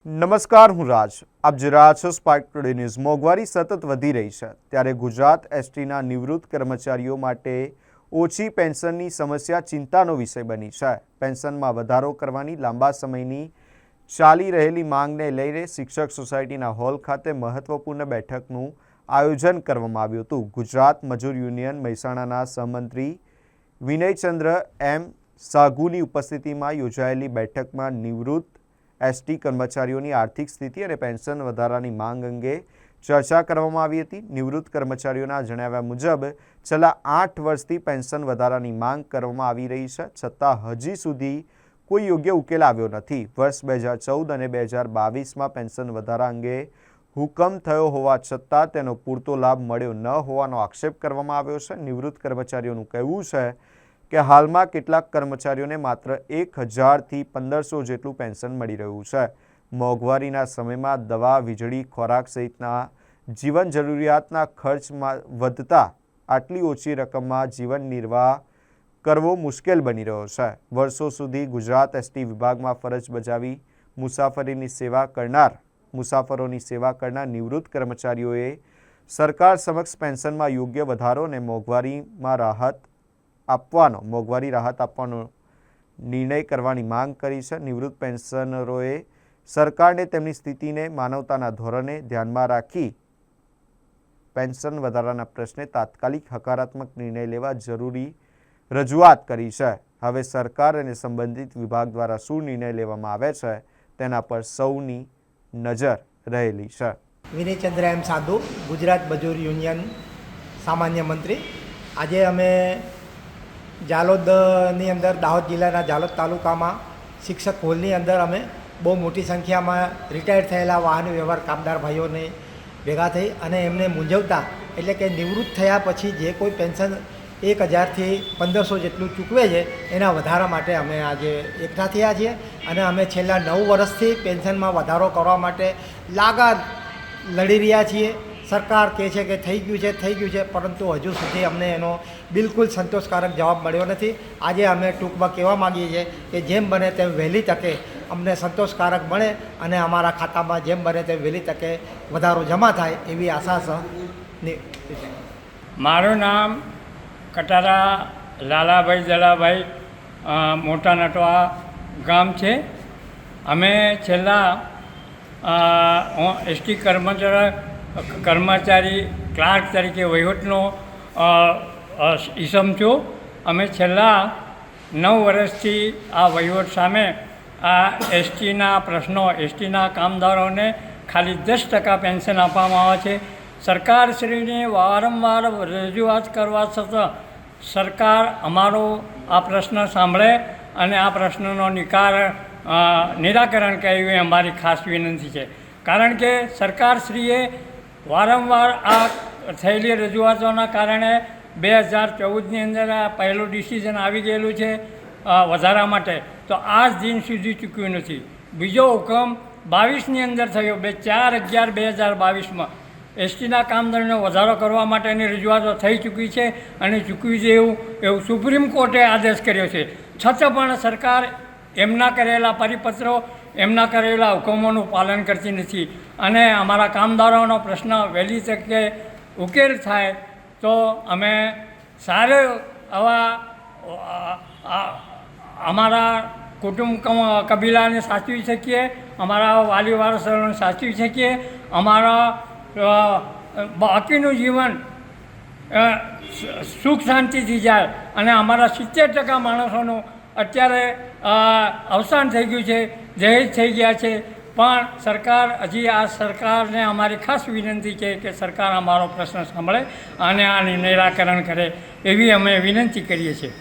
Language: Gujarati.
નમસ્કાર, હું રાજ. આપ જોઈ રહ્યા છો સ્પાર્ક ટુડે ન્યૂઝ. મોંઘવારી સતત વધી રહી છે, ત્યારે ગુજરાત એસટીના નિવૃત્ત કર્મચારીઓ માટે ઓછી પેન્શનની સમસ્યા ચિંતાનો વિષય બની છે. પેન્શનમાં વધારો કરવાની લાંબા સમયની ચાલી રહેલી માંગને લઈને શિક્ષક સોસાયટીના હોલ ખાતે મહત્વપૂર્ણ બેઠકનું આયોજન કરવામાં આવ્યું હતું. ગુજરાત મજૂર યુનિયન મહેસાણાના સહમંત્રી વિનયચંદ્ર એમ સાઘુની ઉપસ્થિતિમાં યોજાયેલી બેઠકમાં નિવૃત્ત એસટી કર્મચારીઓની આર્થિક સ્થિતિ અને પેન્શન વધારાની માંગ અંગે ચર્ચા કરવામાં આવી હતી. નિવૃત્ત કર્મચારીઓના જણાવ્યા મુજબ છેલ્લા 8 વર્ષથી પેન્શન વધારાની માંગ કરવામાં આવી રહી છે, છતાં હજી સુધી કોઈ યોગ્ય ઉકેલ આવ્યો નથી. વર્ષ 2014 અને 2022માં પેન્શન વધારા અંગે હુકમ થયો હોવા છતાં તેનો પૂરતો લાભ મળ્યો ન હોવાનો આક્ષેપ કરવામાં આવ્યો છે. નિવૃત્ત કર્મચારીઓનું કહેવું છે કે હાલમાં કેટલાક કર્મચારીઓને માત્ર 1000થી 1500 જેટલું પેન્શન મળી રહ્યું છે. મોંઘવારીના સમયમાં દવા, વીજળી, ખોરાક સહિતના જીવન જરૂરિયાતના ખર્ચમાં વધતા આટલી ઓછી રકમમાં જીવન નિર્વાહ કરવો મુશ્કેલ બની રહ્યો છે. વર્ષો સુધી ગુજરાત એસટી વિભાગમાં ફરજ બજાવી મુસાફરોની સેવા કરનાર નિવૃત્ત કર્મચારીઓએ સરકાર સમક્ષ પેન્શનમાં યોગ્ય વધારો અને મોંઘવારી રાહત આપવાનો નિર્ણય કરવાની માંગ કરી છે. નિવૃત્ત પેન્શનરોએ સરકારને તેમની સ્થિતિને માનવતાના ધોરણે ધ્યાનમાં રાખી પેન્શન વધારાના પ્રશ્ને તાત્કાલિક હકારાત્મક નિર્ણય લેવા જરૂરી રજૂઆત કરી છે. હવે સરકાર અને સંબંધિત વિભાગ દ્વારા શું નિર્ણય લેવામાં આવે છે તેના પર સૌની નજર રહેલી છે. વિનયચંદ્ર એમ સાધુ, ગુજરાત મજૂર યુનિયન સામાન્ય મંત્રી. આજે અમે જાલોદની અંદર, દાહોદ જિલ્લાના જાલોદ તાલુકામાં શિક્ષક હોલની અંદર અમે બહુ મોટી સંખ્યામાં રિટાયર્ડ થયેલા વાહન વ્યવહાર કામદાર ભાઈઓને ભેગા થઈ અને એમને મૂંઝવતા, એટલે કે નિવૃત્ત થયા પછી જે કોઈ પેન્શન 1000થી 1500 જેટલું ચૂકવે છે એના વધારા માટે અમે આજે એકઠા થયા છીએ. અને અમે છેલ્લા 9 વર્ષથી પેન્શનમાં વધારો કરવા માટે લાગાર લડી રહ્યા છીએ. સરકાર કહે છે કે થઈ ગયું છે, પરંતુ હજુ સુધી અમને એનો બિલકુલ સંતોષકારક જવાબ મળ્યો નથી. આજે અમે ટૂંકમાં કહેવા માગીએ છીએ કે જેમ બને તેમ વહેલી તકે અમને સંતોષકારક મળે અને અમારા ખાતામાં જેમ બને તેમ વહેલી તકે વધારો જમા થાય એવી આશા છે. મારું નામ કટારા લાલાભાઈ જલાભાઈ, મોટા નટવા ગામ છે. અમે છેલ્લા એસટી કર્મચારી ક્લાર્ક તરીકે વહીવટનો ઈસમ છું. અમે છેલ્લા 9 વર્ષથી આ વહીવટ સામે આ એસટીના પ્રશ્નો, એસટીના કામદારોને ખાલી 10% પેન્શન આપવામાં આવે છે. સરકારશ્રીને વારંવાર રજૂઆત કરવા છતાં સરકાર અમારો આ પ્રશ્ન સાંભળે અને આ પ્રશ્નનો નિરાકરણ કરે એવી અમારી ખાસ વિનંતી છે. કારણ કે સરકારશ્રીએ વારંવાર આ થયેલી રજૂઆતોના કારણે 2014ની અંદર આ પહેલું ડિસિઝન આવી ગયેલું છે વધારા માટે, તો આજ દિન સુધી ચૂક્યું નથી. બીજો હુકમ 22ની અંદર થયો, 4/11/2022માં એસટીના કામદારોને વધારો કરવા માટેની રજૂઆતો થઈ ચૂકી છે અને ચૂકવી છે એવું સુપ્રીમ કોર્ટે આદેશ કર્યો છે. છતાં પણ સરકાર એમના કરેલા પરિપત્રો, એમના કરેલા હુકમોનું પાલન કરતી નથી. અને અમારા કામદારોનો પ્રશ્ન વહેલી તકે ઉકેલ થાય તો અમે સારા આવા અમારા કુટુંબ કબીલાને સાચવી શકીએ, અમારા વાલી વારસોને સાચવી શકીએ, અમારા બાકીનું જીવન સુખ શાંતિથી જાય. અને અમારા 70% માણસોનું અત્યારે અવસાન થઈ ગયું છે, જહેજ થઈ ગયા છે. પણ સરકાર આ સરકારને અમારી ખાસ વિનંતી છે કે સરકાર અમારો પ્રશ્ન સાંભળે અને આ નિરાકરણ કરે એવી અમે વિનંતી કરીએ છીએ.